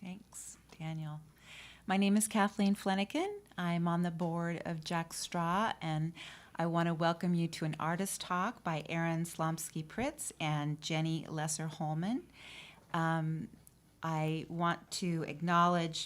Thanks, Daniel. My name is Kathleen Flanagan. I'm on the board of Jack Straw, and I want to welcome you to an artist talk by Erin Slomski-Pritz and Jenny Lesser-Holman. I want to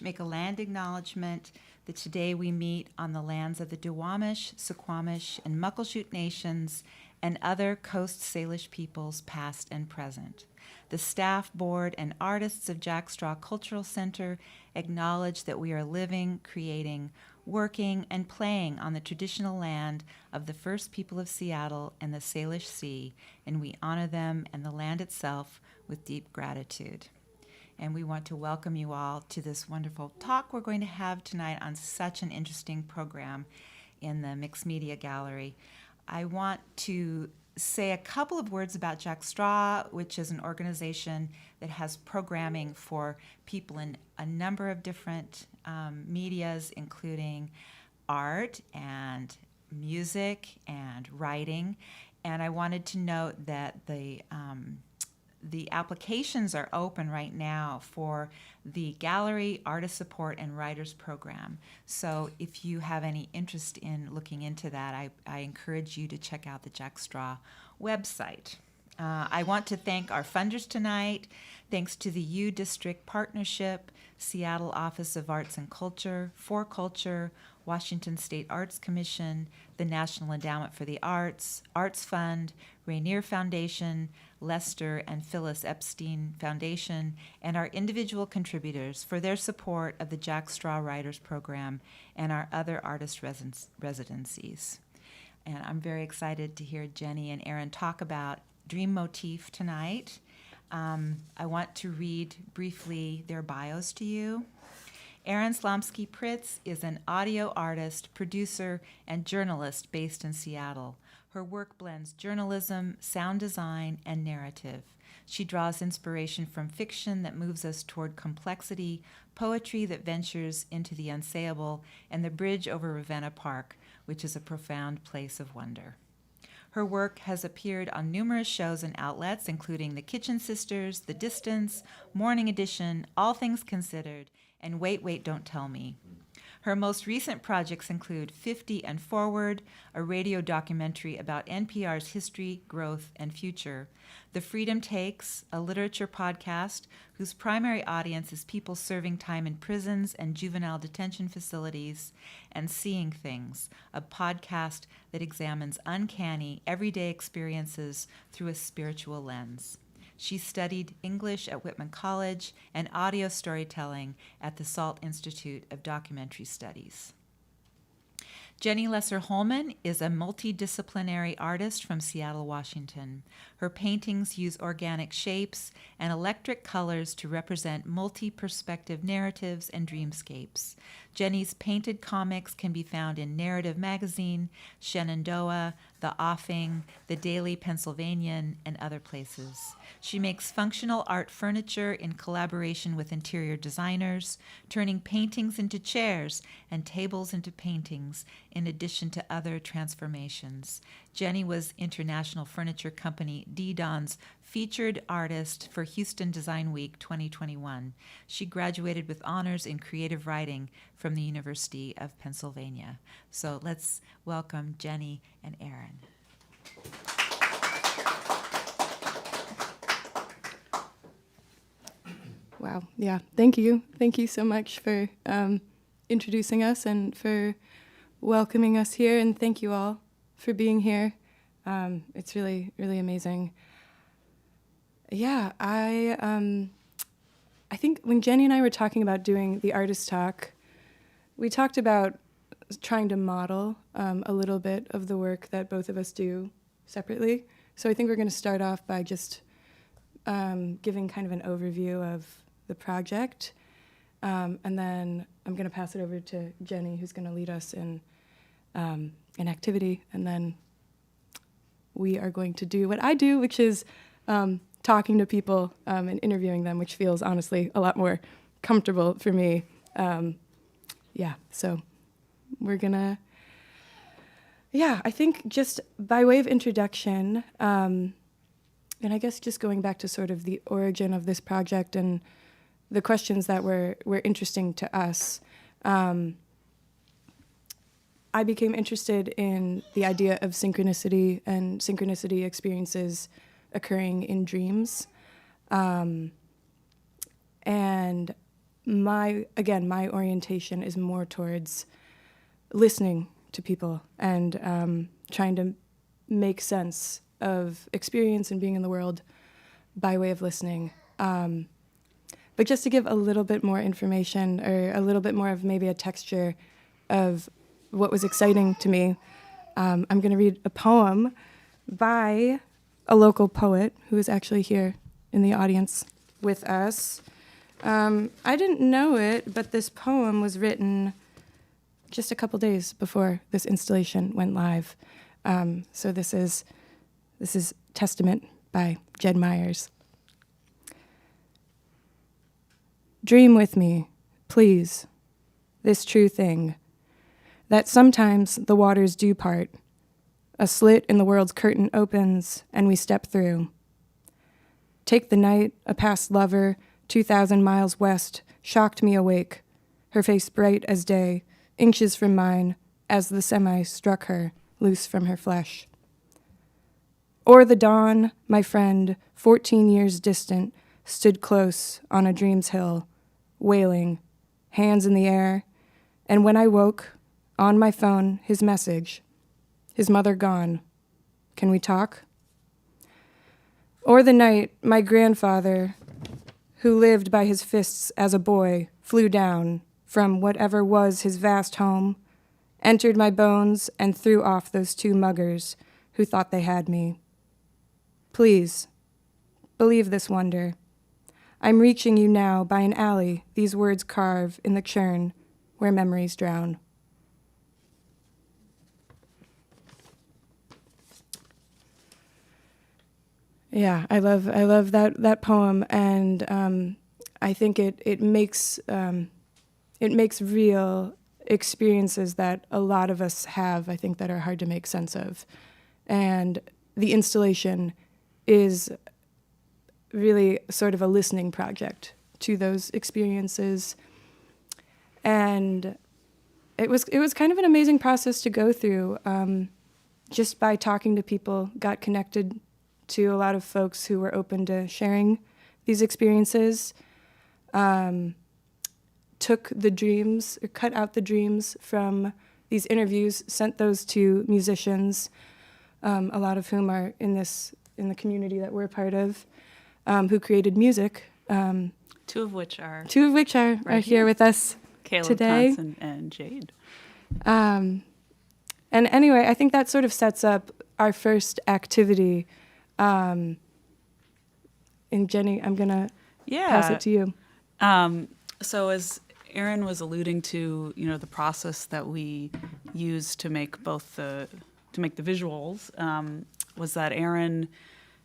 make a land acknowledgement that today we meet on the lands of the Duwamish, Suquamish, and Muckleshoot nations and other Coast Salish peoples past and present. The staff, board, and artists of Jack Straw Cultural Center acknowledge that we are living, creating, working, and playing on the traditional land of the first people of Seattle and the Salish Sea, and we honor them and the land itself with deep gratitude. And we want to welcome you all to this wonderful talk we're going to have tonight on such an interesting program in the Mixed Media Gallery. I want to say a couple of words about Jack Straw, which is an organization that has programming for people in a number of different medias, including art and music and writing. And I wanted to note that the applications are open right now for the Gallery Artist Support and Writers Program. So if you have any interest in looking into that, I encourage you to check out the Jack Straw website. I want to thank our funders tonight. Thanks to the U District Partnership, Seattle Office of Arts and Culture, For Culture, Washington State Arts Commission, the National Endowment for the Arts, Arts Fund, Rainier Foundation, Lester and Phyllis Epstein Foundation, and our individual contributors for their support of the Jack Straw Writers Program and our other artist residencies. And I'm very excited to hear Jenny and Erin talk about Dream Motif tonight. I want to read briefly their bios to you. Erin Slomski-Pritz is an audio artist, producer, and journalist based in Seattle. Her work blends journalism, sound design, and narrative. She draws inspiration from fiction that moves us toward complexity, poetry that ventures into the unsayable, and the bridge over Ravenna Park, which is a profound place of wonder. Her work has appeared on numerous shows and outlets, including The Kitchen Sisters, The Distance, Morning Edition, All Things Considered, and Wait, Wait, Don't Tell Me. Her most recent projects include 50 and Forward, a radio documentary about NPR's history, growth, and future, The Freedom Takes, a literature podcast whose primary audience is people serving time in prisons and juvenile detention facilities, and Seeing Things, a podcast that examines uncanny, everyday experiences through a spiritual lens. She studied English at Whitman College and audio storytelling at the Salt Institute of Documentary Studies. Jenny Lesser-Holman is a multidisciplinary artist from Seattle, Washington. Her paintings use organic shapes and electric colors to represent multi-perspective narratives and dreamscapes. Jenny's painted comics can be found in Narrative Magazine, Shenandoah, The Offing, The Daily Pennsylvanian, and other places. She makes functional art furniture in collaboration with interior designers, turning paintings into chairs and tables into paintings, in addition to other transformations. Jenny was International Furniture Company D-Don's featured artist for Houston Design Week 2021. She graduated with honors in creative writing from the University of Pennsylvania. So let's welcome Jenny and Erin. Wow. Yeah. Thank you. Thank you so much for introducing us and for welcoming us here. And thank you all for being here. It's really, really amazing. Yeah. I think when Jenny and I were talking about doing the artist talk, we talked about trying to model a little bit of the work that both of us do separately. So I think we're going to start off by just giving kind of an overview of the project, and then I'm going to pass it over to Jenny, who's going to lead us in an activity, and then we are going to do what I do, which is talking to people and interviewing them, which feels honestly a lot more comfortable for me. So we're gonna, I think just by way of introduction, and I guess just going back to sort of the origin of this project and the questions that were interesting to us. I became interested in the idea of synchronicity and synchronicity experiences occurring in dreams. And my orientation is more towards listening to people and trying to make sense of experience and being in the world by way of listening. But just to give a little bit more information or a little bit more of maybe a texture of what was exciting to me, I'm going to read a poem by a local poet who is actually here in the audience with us. I didn't know it, but this poem was written just a couple days before this installation went live. So this is Testament by Jed Myers. Dream with me, please, this true thing, that sometimes the waters do part. A slit in the world's curtain opens, and we step through. Take the night, a past lover, 2,000 miles west, shocked me awake, her face bright as day, inches from mine, as the semi struck her, loose from her flesh. Or the dawn, my friend, 14 years distant, stood close on a dream's hill, wailing, hands in the air, and when I woke, on my phone, his message, his mother gone. Can we talk? Or the night, my grandfather, who lived by his fists as a boy, flew down from whatever was his vast home, entered my bones, and threw off those two muggers who thought they had me. Please, believe this wonder. I'm reaching you now by an alley these words carve in the churn where memories drown. Yeah, I love that poem, and I think it makes real experiences that a lot of us have, I think, that are hard to make sense of. And the installation is really sort of a listening project to those experiences. And it was kind of an amazing process to go through. Just by talking to people, got connected to a lot of folks who were open to sharing these experiences. Took the dreams, or cut out the dreams from these interviews, sent those to musicians, a lot of whom are in the community that we're a part of, who created music. Two of which are right here with us Caleb today. Thompson and Jade. And anyway, I think that sort of sets up our first activity. And Jenny, I'm gonna pass it to you. So as Erin was alluding to, the process that we use to make the visuals, was that Erin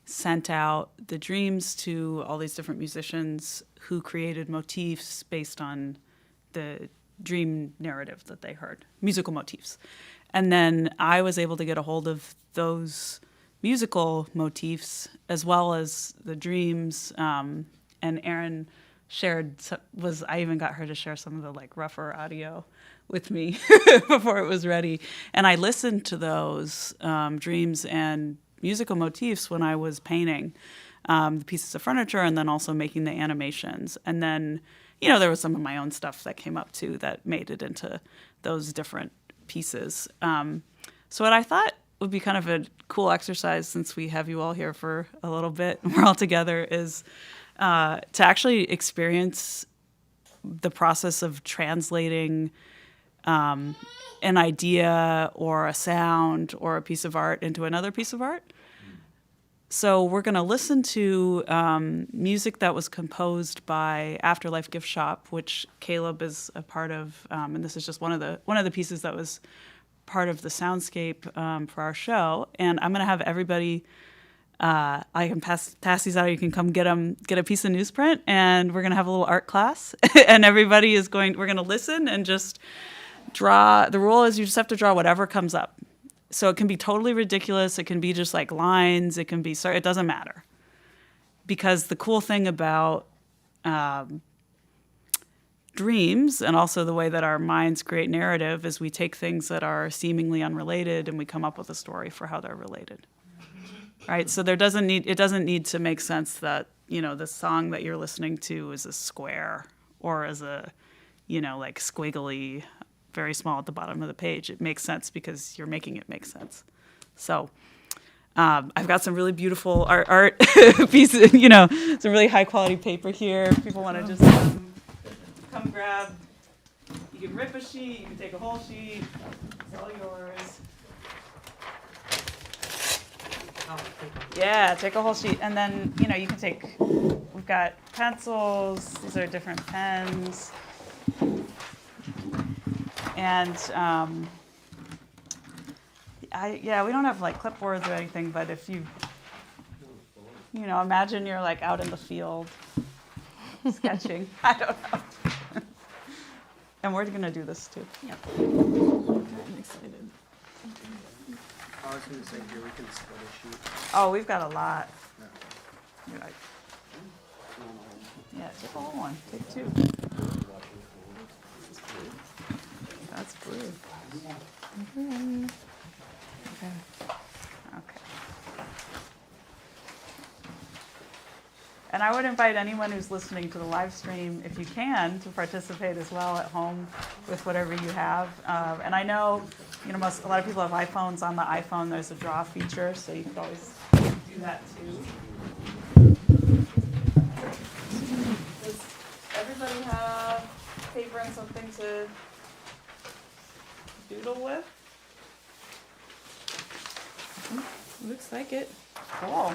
sent out the dreams to all these different musicians who created motifs based on the dream narrative that they heard, musical motifs. And then I was able to get a hold of those musical motifs as well as the dreams, and Erin I even got her to share some of the rougher audio with me before it was ready. And I listened to those dreams and musical motifs when I was painting the pieces of furniture and then also making the animations. And then, there was some of my own stuff that came up too that made it into those different pieces. So what I thought would be kind of a cool exercise, since we have you all here for a little bit and we're all together, is to actually experience the process of translating an idea or a sound or a piece of art into another piece of art. So we're going to listen to music that was composed by Afterlife Gift Shop, which Caleb is a part of, and this is just one of the pieces that was part of the soundscape for our show. And I'm going to have everybody. I can pass these out. You can come get a piece of newsprint, and we're going to have a little art class. And everybody we're going to listen and just draw. The rule is you just have to draw whatever comes up. So it can be totally ridiculous. It can be just lines. It can be, it doesn't matter. Because the cool thing about dreams, and also the way that our minds create narrative, is we take things that are seemingly unrelated and we come up with a story for how they're related. Right? So it doesn't need to make sense that, the song that you're listening to is a square or as a, like squiggly, very small at the bottom of the page. It makes sense because you're making it make sense. So I've got some really beautiful art pieces, some really high quality paper here. If people want to just come grab, you can rip a sheet, you can take a whole sheet, it's all yours. Yeah, take a whole sheet, and then, you can take, we've got pencils, these are different pens, and we don't have like clipboards or anything, but if you, imagine you're like out in the field sketching. I don't know. And we're gonna do this too. Yep. I'm excited. I was going to say, here we can split a sheet. Oh, we've got a lot. Yeah. You're like, yeah, take a whole one. Take two. That's blue. Okay. And I would invite anyone who's listening to the live stream, if you can, to participate as well at home with whatever you have. And I know, a lot of people have iPhones. On the iPhone, there's a draw feature, so you could always do that too. Does everybody have paper and something to doodle with? Looks like it. Cool.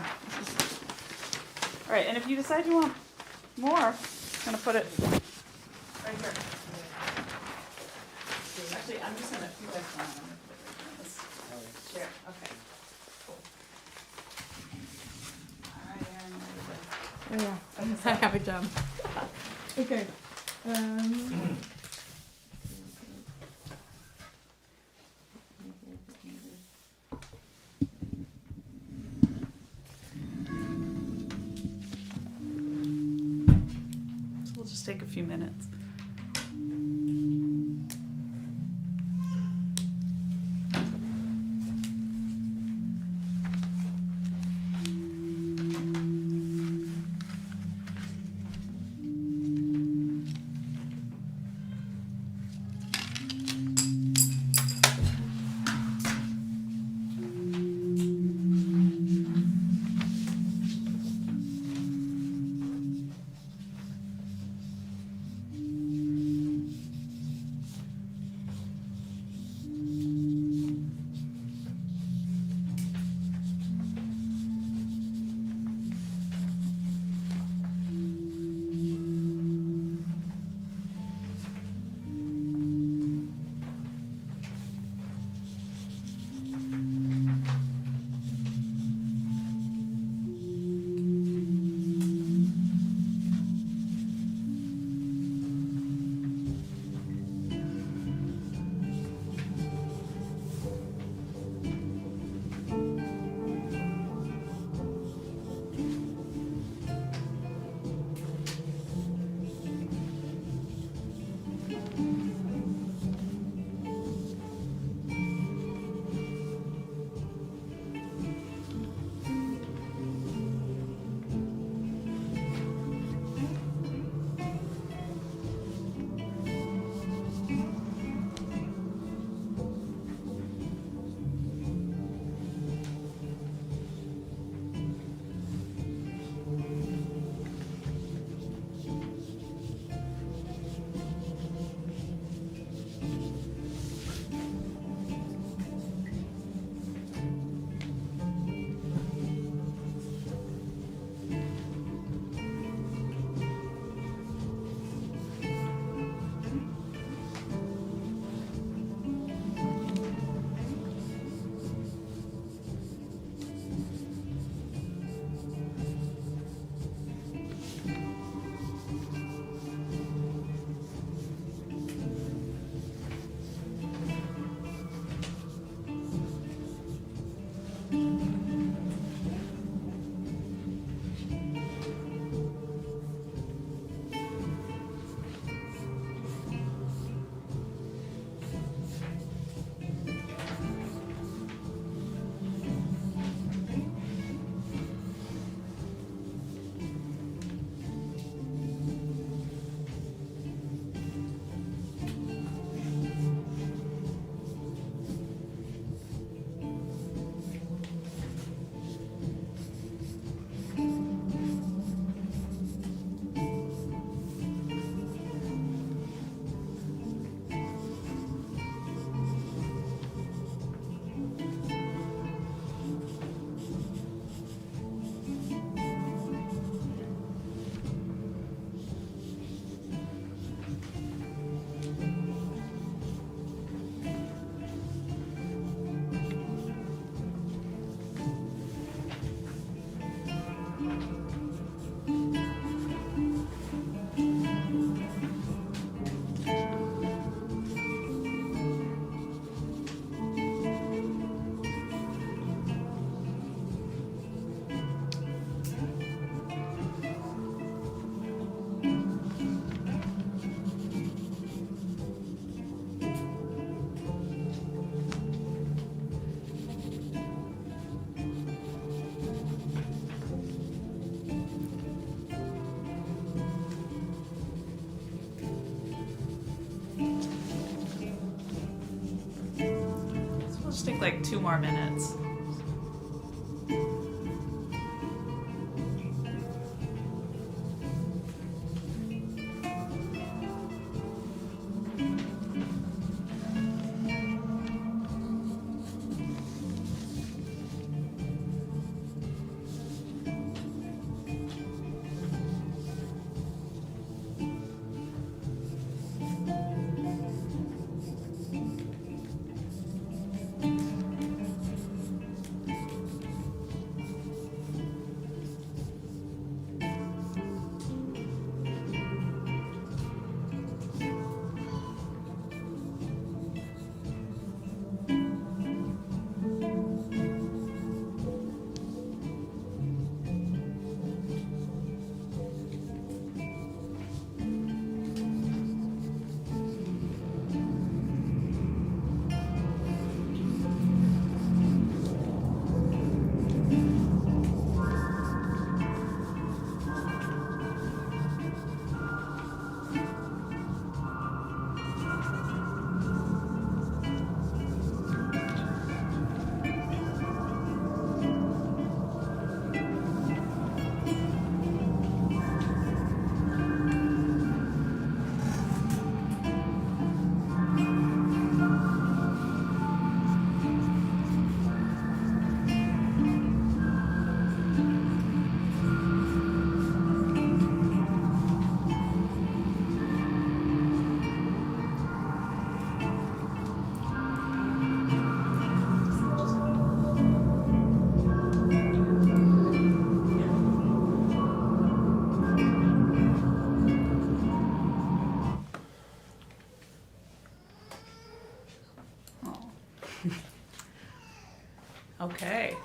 All right, and if you decide you want more, I'm going to put it right here. Actually, I'm just going to, if you guys want, I'm going to put it right here on this chair. Okay, cool. All right, Erin, Oh yeah, I have a job. Okay. So we'll just take a few minutes. just take like 2 more minutes. Okay.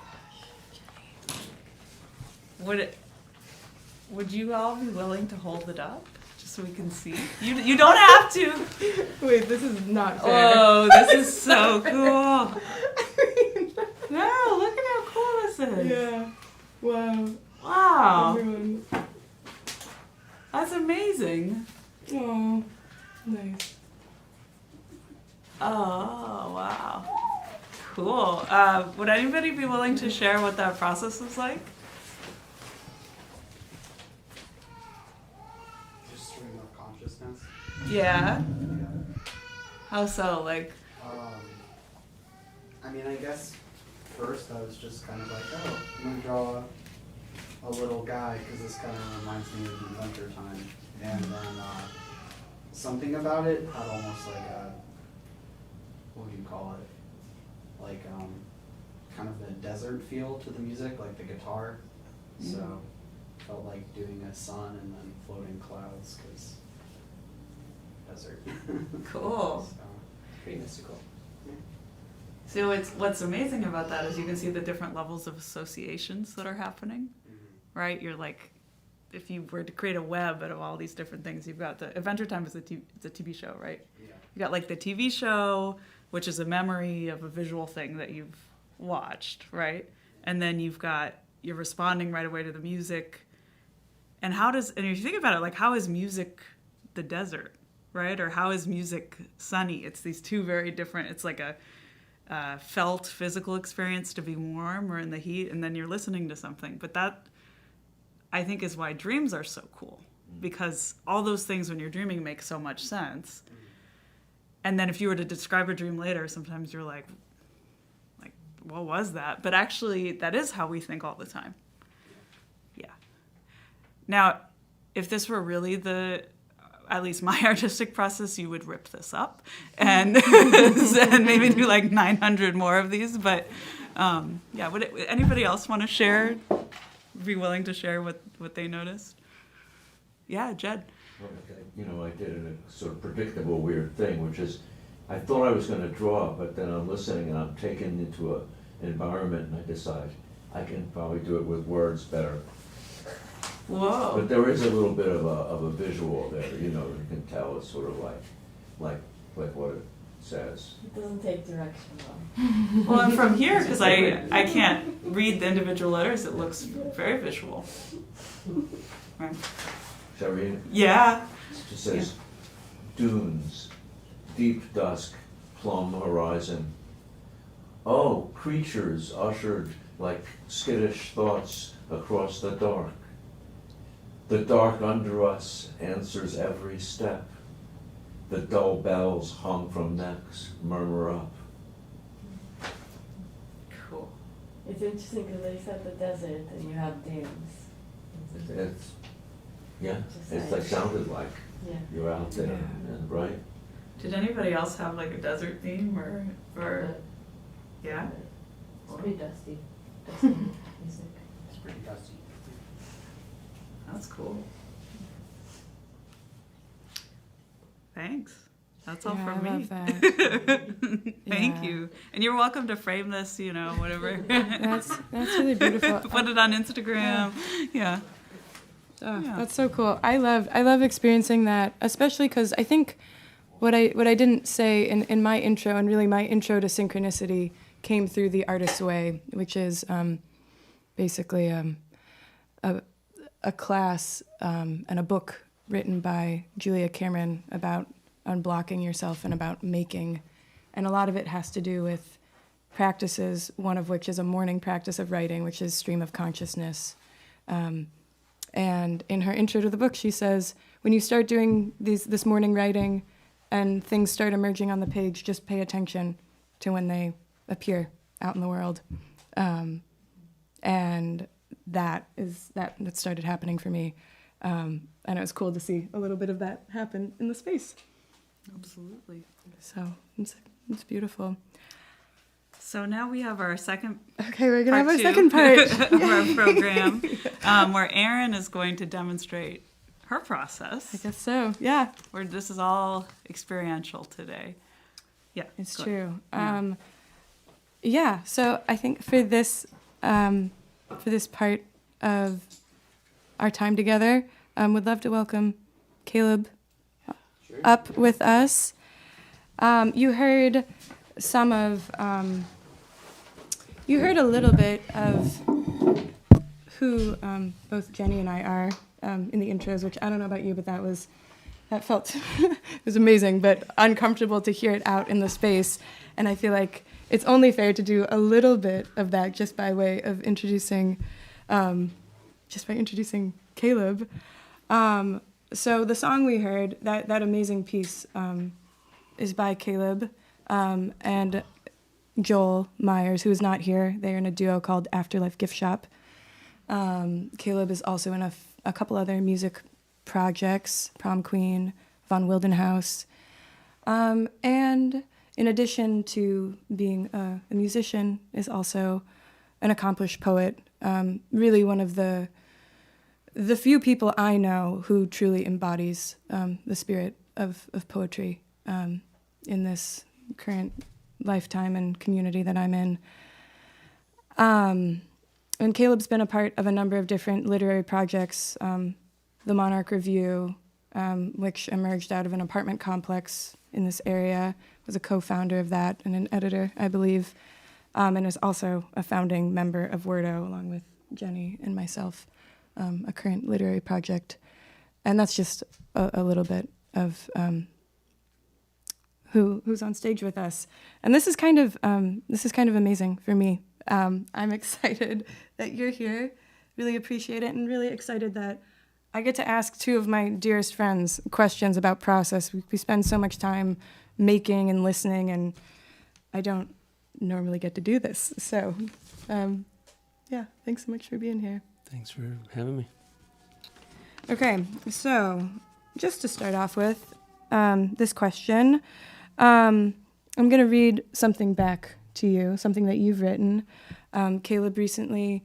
Would you all be willing to hold it up just so we can see? You don't have to. Wait, this is not fair. Oh, this is so cool. No, look at how cool this is. Yeah. Wow. Wow. Everyone. That's amazing. Oh, nice. Oh, wow. Cool. Would anybody be willing to share what that process was like? Just stream of consciousness. Yeah. Yeah. How so? Like, I mean, I guess first I was just kind of like, oh, I'm gonna draw a little guy because this kind of reminds me of Inventor Time, and then something about it had almost like a, what do you call it? Like kind of a desert feel to the music, like the guitar. So felt like doing a sun and then floating clouds because desert. cool. So, Pretty mystical. So what's amazing about that is you can see the different levels of associations that are happening, right? You're like, if you were to create a web out of all these different things, you've got the Adventure Time is it's a TV show, right? yeah. You got like the TV show, which is a memory of a visual thing that you've watched, right? And then you're responding right away to the music. And and if you think about it, like how is music the desert, right? Or how is music sunny? It's these two very different, it's like a felt physical experience to be warm or in the heat, and then you're listening to something. But that, I think, is why dreams are so cool, because all those things when you're dreaming make so much sense. And then if you were to describe a dream later, sometimes you're like, what was that? But actually, that is how we think all the time. Yeah. Now, if this were really at least my artistic process, you would rip this up and, and maybe do like 900 more of these. But yeah, would anybody else want to share, be willing to share what they noticed? Yeah, Jed. I did a sort of predictable weird thing, which is I thought I was going to draw, but then I'm listening and I'm taken into an environment and I decide I can probably do it with words better. Whoa. But there is a little bit of a visual there, you can tell it's sort of like what it says. It doesn't take direction though. Well, and from here, because I can't read the individual letters, it looks very visual. Right. Shall I read it? Yeah. It just says, dunes, deep dusk, plumb horizon, Oh, creatures ushered like skittish thoughts across the dark. The dark under us answers every step. The dull bells hung from necks murmur up. Cool. It's interesting because they said the desert and you have dunes. It's, yeah, Just it's like- like sounded like Yeah. you're out there, Yeah. and right? Did anybody else have like a desert theme or yeah? It's pretty dusty. Dusty music. It's pretty dusty. That's cool. Thanks. That's all Yeah, from I me. love that. Thank Yeah. you. And you're welcome to frame this, whatever. That's really beautiful. Put it on Instagram. Yeah. Oh, Yeah. that's so cool. I love experiencing that, especially because I think what I didn't say in my intro, and really my intro to synchronicity, came through the artist's way, which is basically a class and a book written by Julia Cameron about unblocking yourself and about making, and a lot of it has to do with practices. One of which is a morning practice of writing, which is stream of consciousness. And in her intro to the book, she says, when you start doing this morning writing and things start emerging on the page, just pay attention to when they appear out in the world. And that started happening for me. And it was cool to see a little bit of that happen in the space. Absolutely. So it's beautiful. So now we have our second Okay, we're going to have our two second part. of our program, where Erin is going to demonstrate her process. I guess so, yeah. Where this is all experiential today. Yeah, It's go true. Yeah. Yeah. So I think for this part of our time together, would love to welcome Caleb up with us. You heard you heard a little bit of who both Jenny and I are in the intros, which I don't know about you, but that felt it was amazing, but uncomfortable to hear it out in the space. And I feel like it's only fair to do a little bit of that just by way of introducing Caleb. So the song we heard, that amazing piece, is by Caleb and Joel Myers, who is not here. They're in a duo called Afterlife Gift Shop. Caleb is also in a couple other music projects, Prom Queen, Von Wildenhaus. And in addition to being a musician, is also an accomplished poet. Really one of the few people I know who truly embodies the spirit of poetry in this current lifetime and community that I'm in. And Caleb's been a part of a number of different literary projects, the Monarch Review, which emerged out of an apartment complex in this area, was a co-founder of that and an editor, I believe, and is also a founding member of Wordo, along with Jenny and myself, a current literary project. And that's just a little bit of who's on stage with us. And this is kind of amazing for me. I'm excited that you're here, really appreciate it, and really excited that I get to ask two of my dearest friends questions about process. We spend so much time making and listening, and I don't normally get to do this. So, yeah, thanks so much for being here. Thanks for having me. Okay, so just to start off with this question, I'm going to read something back to you, something that you've written. Caleb recently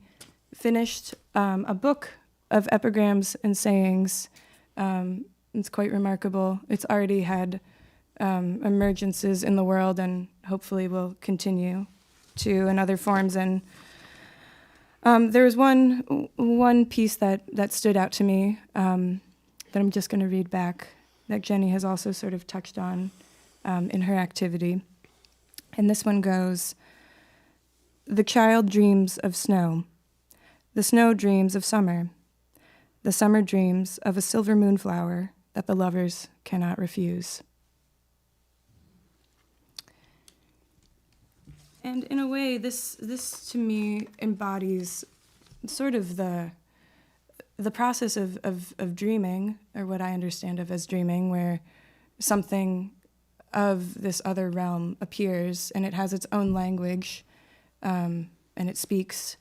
finished a book of epigrams and sayings. It's quite remarkable. It's already had emergences in the world and hopefully will continue to in other forms. And there was one piece that stood out to me that I'm just going to read back that Jenny has also sort of touched on in her activity. And this one goes, "The child dreams of snow. The snow dreams of summer. The summer dreams of a silver moonflower that the lovers cannot refuse." And in a way, this to me embodies sort of the process of dreaming, or what I understand of as dreaming, where something of this other realm appears, and it has its own language, and it speaks,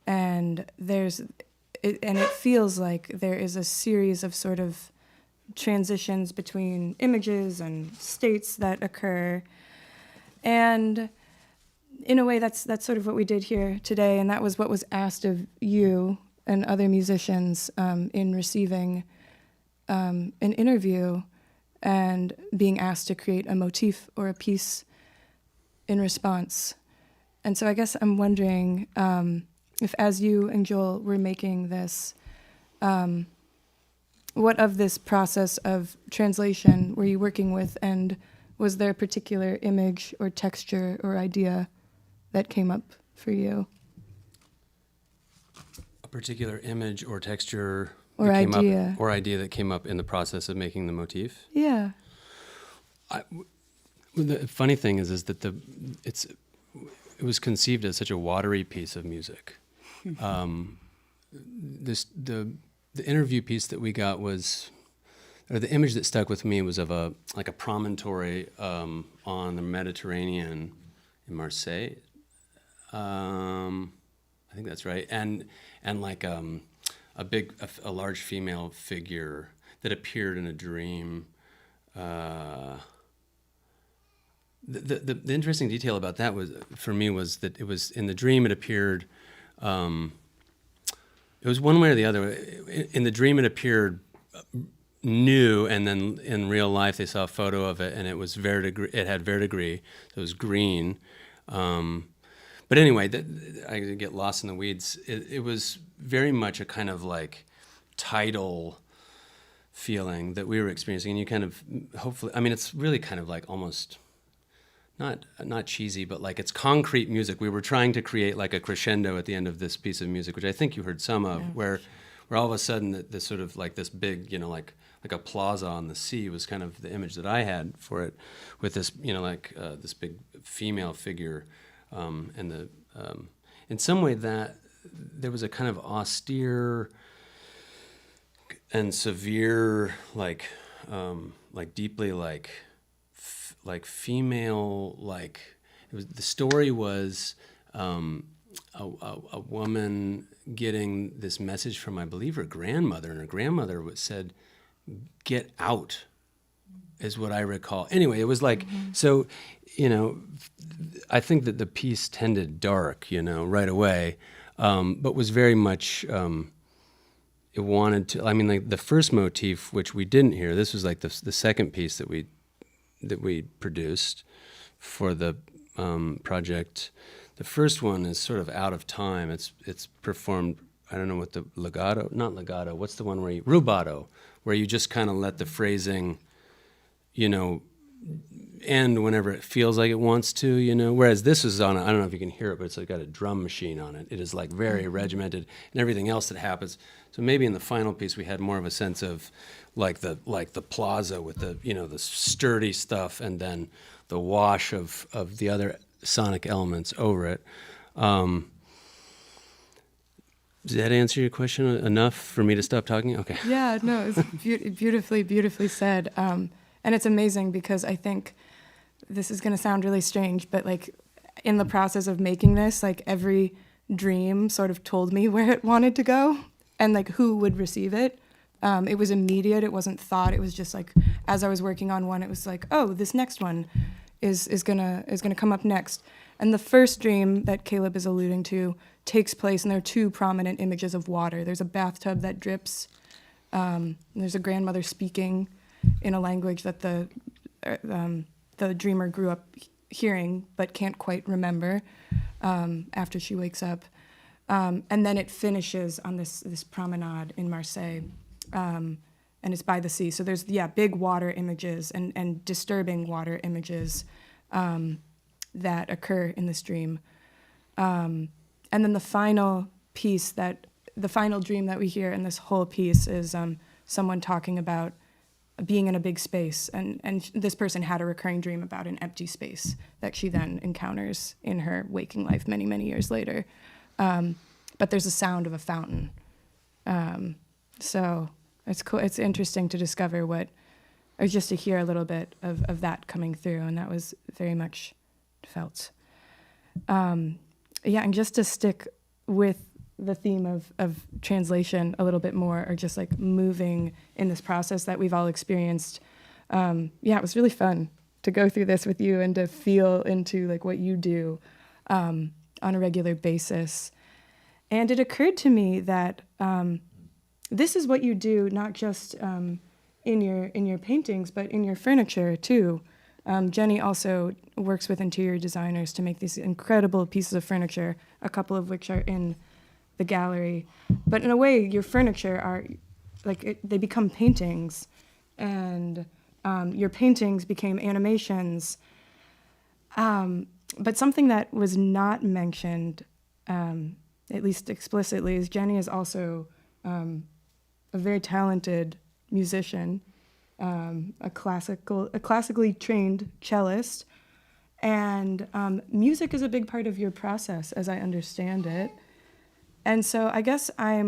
and it feels like there is a series of sort of transitions between images and states that occur, and in a way, that's sort of what we did here today, and that was what was asked of you and other musicians in receiving an interview and being asked to create a motif or a piece in response. And so I guess I'm wondering if, as you and Joel were making this, what of this process of translation were you working with, and was there a particular image or texture or idea that came up for you? A particular image or texture Or that came idea. up, or idea that came up in the process of making the motif. Yeah. The funny thing is that it was conceived as such a watery piece of music. The interview piece that we got was, or the image that stuck with me was of a promontory on the Mediterranean in Marseille. I think that's right, and like a large female figure that appeared in a dream. The interesting detail about that was, for me, was that it was in the dream. It appeared. It was one way or the other. In the dream, it appeared new, and then in real life, they saw a photo of it, and it was verdigris. It had verdigris. So it was green. But anyway, I get lost in the weeds. It was very much a kind of like tidal feeling that we were experiencing, and you kind of hopefully. I mean, it's really kind of like almost. Not cheesy, but like it's concrete music. We were trying to create like a crescendo at the end of this piece of music, which I think you heard some of, where all of a sudden this sort of like this big, like a plaza on the sea was kind of the image that I had for it, with this, this big female figure, and in some way that there was a kind of austere and severe, like deeply like female, like it was. The story was a woman getting this message from, I believe, her grandmother, and her grandmother said, "Get out," is what I recall. Anyway, it was like so. I think that the piece tended dark, right away, but was very much. It wanted to. I mean, like the first motif, which we didn't hear. This was like the second piece that we produced for the project. The first one is sort of out of time. It's performed, I don't know what the not legato, what's the one where you, rubato, where you just kind of let the phrasing, end whenever it feels like it wants to, whereas this is on, I don't know if you can hear it, but it's like got a drum machine on it. It is like very regimented, and everything else that happens. So maybe in the final piece we had more of a sense of like the plaza with the, the sturdy stuff, and then the wash of the other sonic elements over it. Does that answer your question enough for me to stop talking? Okay. Yeah, no, it's beautifully said. And it's amazing because I think this is going to sound really strange, but like in the process of making this, like every dream sort of told me where it wanted to go and like who would receive it. It was immediate. It wasn't thought. It was just like, as I was working on one, it was like, oh, this next one is gonna come up next. And the first dream that Caleb is alluding to takes place, and there are two prominent images of water. There's a bathtub that drips. There's a grandmother speaking in a language that the dreamer grew up hearing but can't quite remember after she wakes up. And then it finishes on this promenade in Marseille, and it's by the sea. So there's, big water images and disturbing water images that occur in this dream. And then the final dream that we hear in this whole piece is someone talking about being in a big space, and this person had a recurring dream about an empty space that she then encounters in her waking life many years later. But there's a sound of a fountain. So it's cool. It's interesting to discover or just to hear a little bit of that coming through, and that was very much felt. And just to stick with the theme of translation a little bit more, or just like moving in this process that we've all experienced. It was really fun to go through this with you and to feel into like what you do on a regular basis. And it occurred to me that this is what you do, not just in your paintings, but in your furniture too. Jenny also works with interior designers to make these incredible pieces of furniture, a couple of which are in the gallery. But in a way, your furniture are they become paintings, and your paintings became animations. But something that was not mentioned, at least explicitly, is Jenny is also a very talented musician, a classically trained cellist, and music is a big part of your process, as I understand it. And so I guess I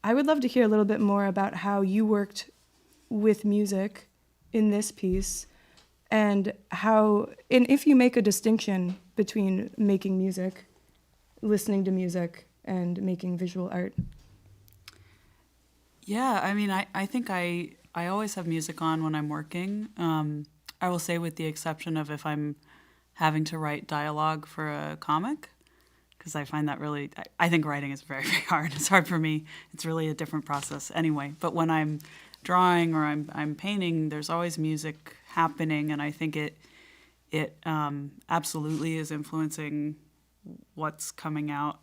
would love to hear a little bit more about how you worked with music in this piece, and if you make a distinction between making music, listening to music, and making visual art. Yeah, I mean, I think I always have music on when I'm working. I will say, with the exception of if I'm having to write dialogue for a comic, because I find that really, I think writing is very, very hard. It's hard for me. It's really a different process anyway. But when I'm drawing or I'm painting, there's always music happening, and I think it absolutely is influencing what's coming out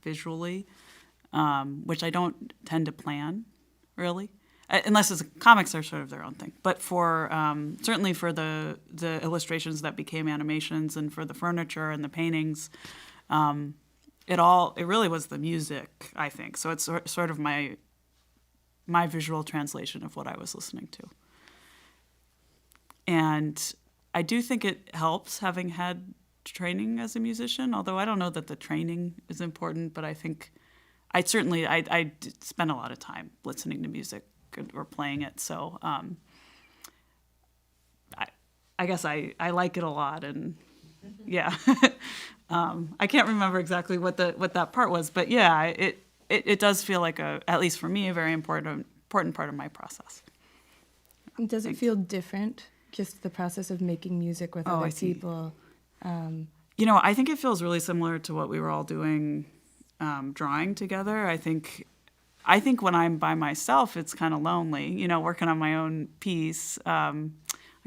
visually, which I don't tend to plan, really, unless it's comics are sort of their own thing. But for certainly for the illustrations that became animations, and for the furniture and the paintings, it really was the music, I think. So it's sort of my visual translation of what I was listening to. And I do think it helps having had training as a musician, although I don't know that the training is important, but I think I did spend a lot of time listening to music or playing it. So I guess I like it a lot, and yeah. I can't remember exactly what that part was, but yeah, it does feel like at least for me, a very important part of my process. Does it feel different, just the process of making music with other people? I think it feels really similar to what we were all doing, drawing together. I think when I'm by myself, it's kind of lonely, working on my own piece.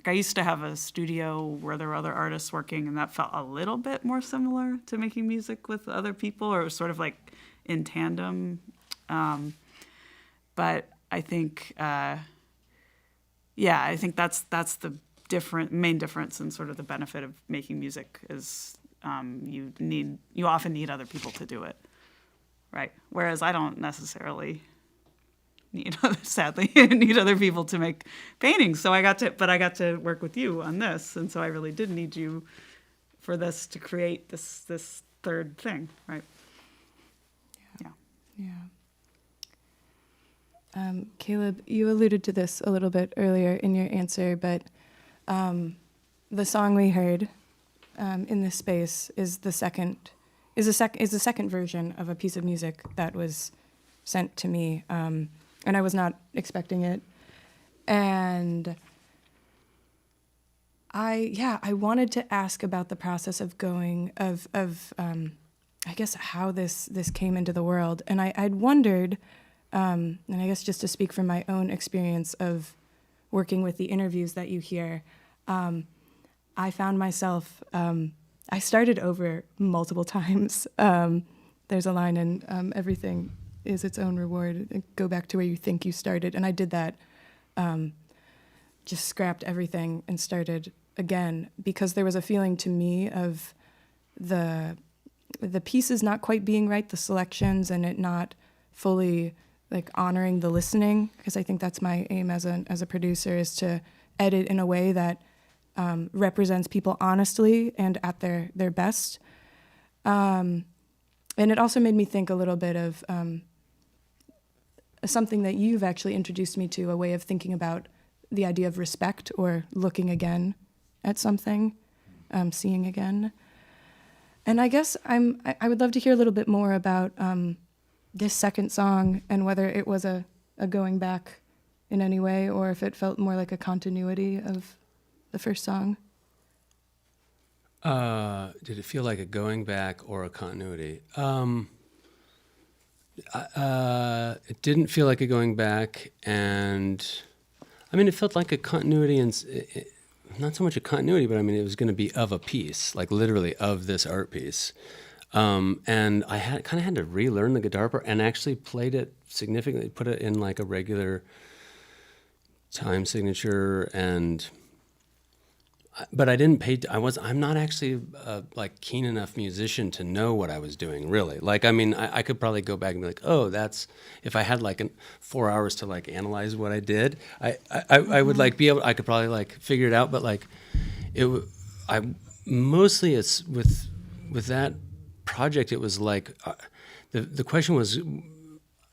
I used to have a studio where there were other artists working, and that felt a little bit more similar to making music with other people, or it was sort of like in tandem. But I think, I think that's the main difference, and sort of the benefit of making music is you often need other people to do it, right? Whereas I don't necessarily need other people to make paintings. So I got to work with you on this, and so I really did need you for this to create this third thing, right? Yeah. Caleb, you alluded to this a little bit earlier in your answer, but the song we heard in this space is the second version of a piece of music that was sent to me. And I was not expecting it. And I wanted to ask about the process of I guess how this came into the world. And I'd wondered, and I guess just to speak from my own experience of working with the interviews that you hear, I found myself, I started over multiple times. There's a line in everything is its own reward. Go back to where you think you started. And I did that, just scrapped everything and started again, because there was a feeling to me of the pieces not quite being right, the selections, and it not fully like honoring the listening, because I think that's my aim as a producer, is to edit in a way that represents people honestly and at their best. And it also made me think a little bit of something that you've actually introduced me to, a way of thinking about the idea of respect, or looking again at something, seeing again. And I guess I would love to hear a little bit more about this second song, and whether it was a going back in any way, or if it felt more like a continuity of the first song. Did it feel like a going back or a continuity? It didn't feel like a going back, and I mean, it felt like a continuity, and not so much a continuity, but I mean, it was going to be of a piece, like literally of this art piece. And I kind of had to relearn the guitar part, and actually played it significantly, put it in like a regular time signature, but I didn't pay. I'm not actually like keen enough musician to know what I was doing, really. Like, I mean, I could probably go back and be like, oh, that's, if I had like 4 hours to like analyze what I did, I would like be able, I could probably like figure it out. But like, mostly it's with that project, it was like, the question was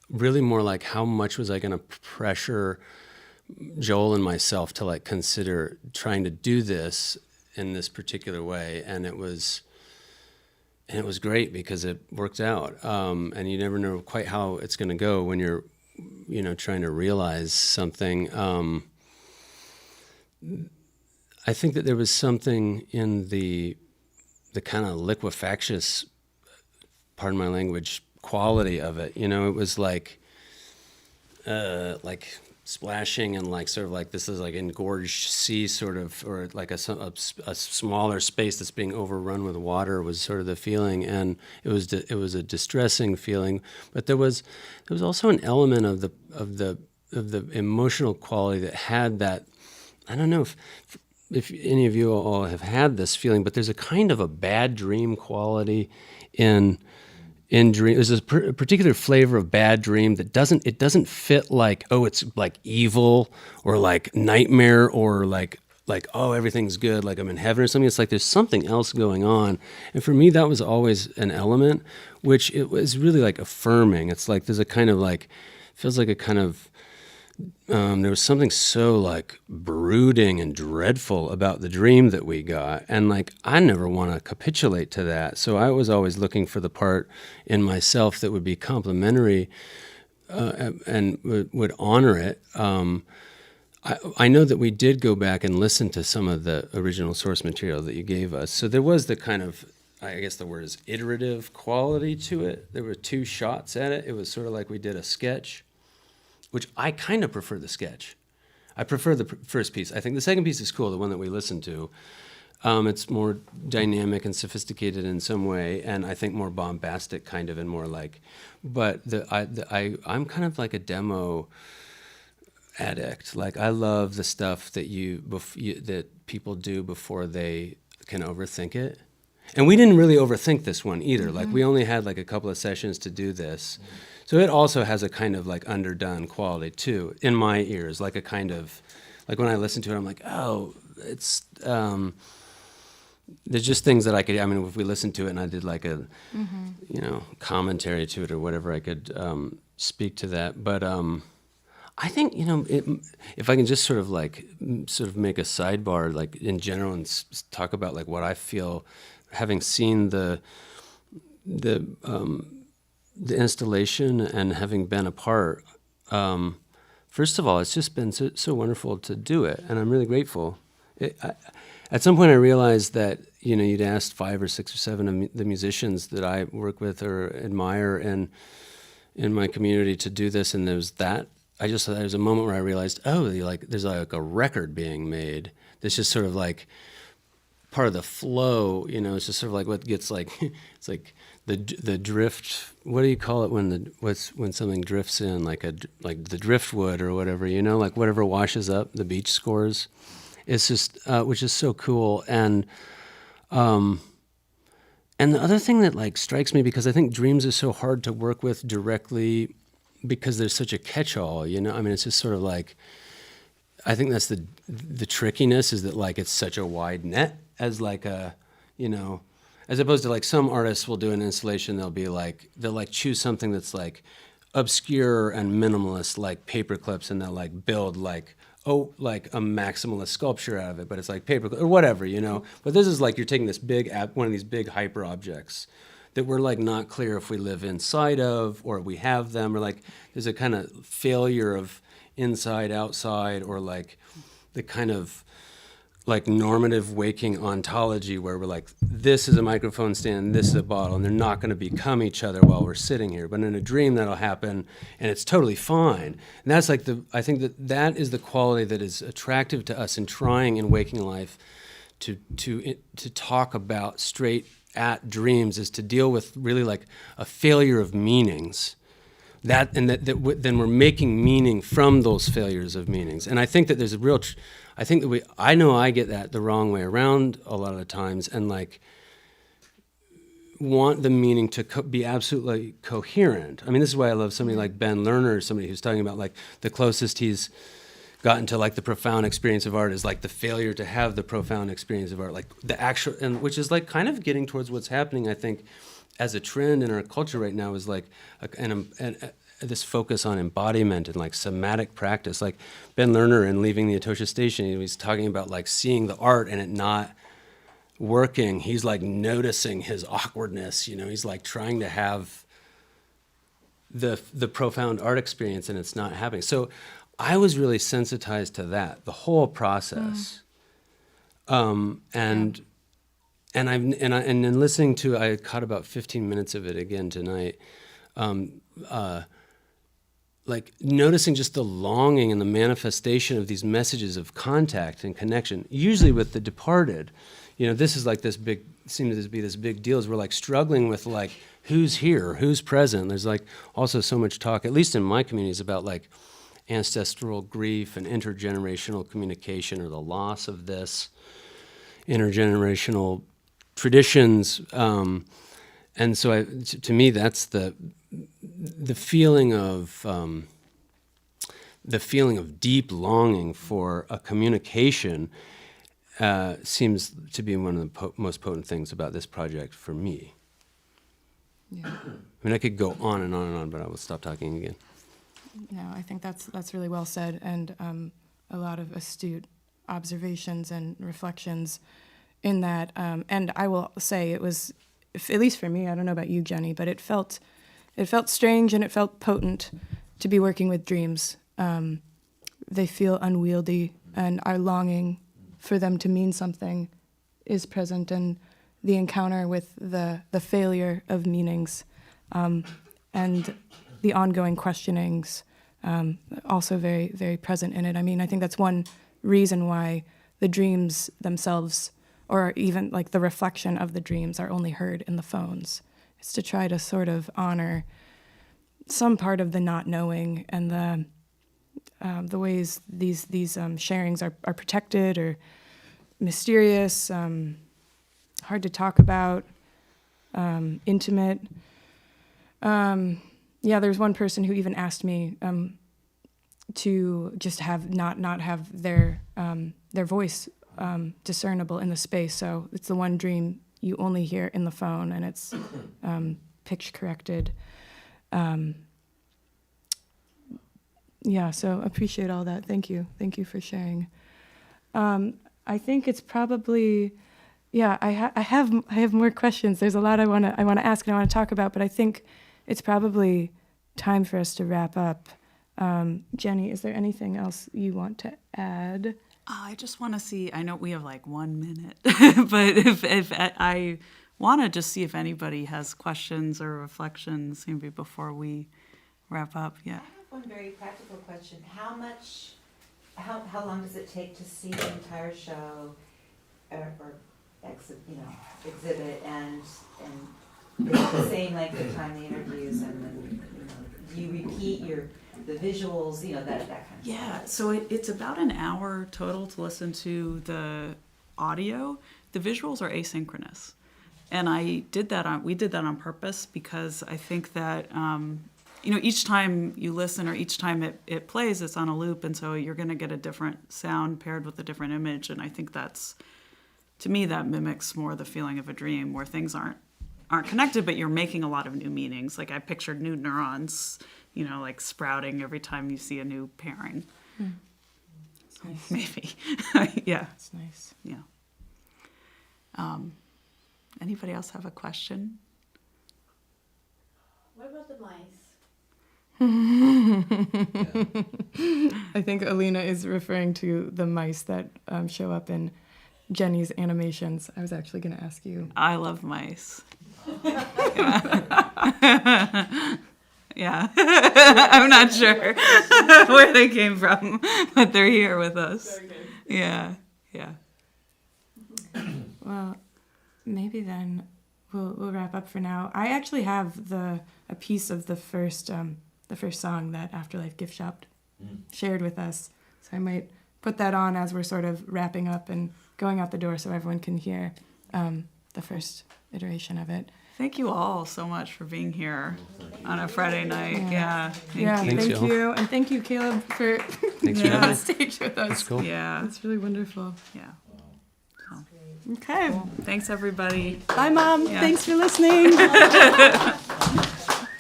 really more like, how much was I going to pressure Joel and myself to like consider trying to do this in this particular way, and it was great because it worked out. And you never know quite how it's going to go when you're, trying to realize something. I think that there was something in the kind of liquefactious, pardon my language, quality of it. It was like splashing, and like sort of like this is like engorged sea sort of, or like a smaller space that's being overrun with water was sort of the feeling, and it was a distressing feeling. But there was also an element of the emotional quality that had that. I don't know if any of you all have had this feeling, but there's a kind of a bad dream quality in Dream. There's a particular flavor of bad dream that doesn't fit like, oh, it's like evil, or like nightmare, or like oh, everything's good, like I'm in heaven or something. It's like there's something else going on. And for me, that was always an element, which it was really like affirming. It's like there's a kind of like, feels like a kind of, there was something so like brooding and dreadful about the dream that we got, and like I never want to capitulate to that, so I was always looking for the part in myself that would be complementary and would honor it. I know that we did go back and listen to some of the original source material that you gave us, so there was the kind of, I guess the word is iterative quality to it. There were 2 shots at it. It was sort of like we did a sketch, which I kind of prefer the sketch. I prefer the first piece. I think the second piece is cool, the one that we listened to. It's more dynamic and sophisticated in some way, and I think more bombastic kind of, and more like, but I'm kind of like a demo addict. Like I love the stuff that that people do before they can overthink it. And we didn't really overthink this one either. Mm-hmm. Like we only had like a couple of sessions to do this. Mm-hmm. So it also has a kind of like underdone quality too, in my ears, like a kind of, like when I listen to it, I'm like, oh, it's, there's just things that I could, I mean, if we listened to it and I did like a, commentary to it or whatever, I could speak to that. But I think, if I can just sort of make a sidebar, like in general, and talk about like what I feel, having seen the installation and having been a part, first of all, it's just been so wonderful to do it, and I'm really grateful. At some point I realized that, you'd asked 5 or 6 or 7 of the musicians that I work with or admire in my community to do this, and there was a moment where I realized, there's like a record being made. That's just sort of like part of the flow, it's just sort of like what gets like, it's like the drift. What do you call it when something drifts in, like the driftwood or whatever, like whatever washes up, the beach scores. It's just, which is so cool. And the other thing that like strikes me, because I think dreams are so hard to work with directly, because there's such a catch-all, you know? I mean, it's just sort of like, I think that's the trickiness, is that like it's such a wide net as like a, you know, as opposed to like some artists will do an installation, they'll choose something that's like obscure and minimalist, like paper clips, and they'll like build like a maximalist sculpture out of it, but it's like paper or whatever, you know. But this is like you're taking this one of these big hyper objects that we're like not clear if we live inside of, or we have them, or like there's a kind of failure of inside, outside, or like the kind of like normative waking ontology where we're like, this is a microphone stand, this is a bottle, and they're not going to become each other while we're sitting here. But in a dream, that'll happen, and it's totally fine. And that's like I think that is the quality that is attractive to us in trying in waking life to talk about straight at dreams, is to deal with really like a failure of meanings. Then we're making meaning from those failures of meanings. And I think that there's a real, I know I get that the wrong way around a lot of the times, and like want the meaning to be absolutely coherent. I mean, this is why I love somebody like Ben Lerner, somebody who's talking about like the closest he's gotten to like the profound experience of art is like the failure to have the profound experience of art, like the actual, and which is like kind of getting towards what's happening, I think, as a trend in our culture right now, is like this focus on embodiment and like somatic practice. Like Ben Lerner in Leaving the Etosha Station, he was talking about like seeing the art and it not working. He's like noticing his awkwardness, you know, he's like trying to have the profound art experience and it's not happening. So I was really sensitized to that, the whole process. And then listening to, I caught about 15 minutes of it again tonight. Like noticing just the longing and the manifestation of these messages of contact and connection, usually with the departed. You know, this is like this big, seems to be this big deal, is we're like struggling with like, who's here, who's present. There's like also so much talk, at least in my communities, about like ancestral grief and intergenerational communication, or the loss of this, intergenerational traditions. And so to me, that's the feeling of deep longing for a communication seems to be one of the most potent things about this project for me. Yeah. I mean, I could go on and on and on, but I will stop talking again. No, I think that's really well said, and a lot of astute observations and reflections in that. And I will say it was, at least for me, I don't know about you, Jenny, but it felt strange and it felt potent to be working with dreams. They feel unwieldy, and our longing for them to mean something is present, and the encounter with the failure of meanings and the ongoing questionings also very, very present in it. I mean, I think that's one reason why the dreams themselves, or even like the reflection of the dreams, are only heard in the phones. It's to try to sort of honor some part of the not knowing and the ways these sharings are protected or mysterious, hard to talk about, intimate. Yeah, there's one person who even asked me to just have not have their voice discernible in the space. So it's the one dream you only hear in the phone, and it's pitch corrected. Yeah, so appreciate all that. Thank you for sharing. I think it's probably, yeah. I have more questions. There's a lot I want to ask and I want to talk about, but I think it's probably time for us to wrap up. Jenny, is there anything else you want to add? I just want to see, I know we have like 1 minute, but if I want to just see if anybody has questions or reflections maybe before we wrap up. Yeah. I have one very practical question. How long does it take to see the entire show or exhibit, and is it the same length of time, the interviews, and then, do you repeat the visuals, that kind of stuff? Yeah, so it's about an hour total to listen to the audio. The visuals are asynchronous. And we did that on purpose, because I think that each time you listen or each time it plays, it's on a loop, and so you're going to get a different sound paired with a different image. And I think to me, that mimics more the feeling of a dream, where things aren't connected, but you're making a lot of new meanings. Like I pictured new neurons, like sprouting every time you see a new pairing. Nice. Maybe. Yeah. That's nice. Yeah. Anybody else have a question? What about the mice? I think Alina is referring to the mice that show up in Jenny's animations. I was actually going to ask you. I love mice. Yeah. I'm not sure where they came from, but they're here with us. Very good. Yeah. Yeah. Well, maybe then we'll wrap up for now. I actually have a piece of the first song that Afterlife Gift Shop shared with us, so I might put that on as we're sort of wrapping up and going out the door, so everyone can hear the first iteration of it. Thank you all so much for being here on a Friday night. Yeah. Thank you. Thanks, Thank y'all. you, and thank you, Caleb, for Thanks for being having on me. stage with us. That's cool. Yeah. It's really wonderful. Yeah. Okay. Thanks, everybody. Bye, Mom. Yeah. Thanks for listening.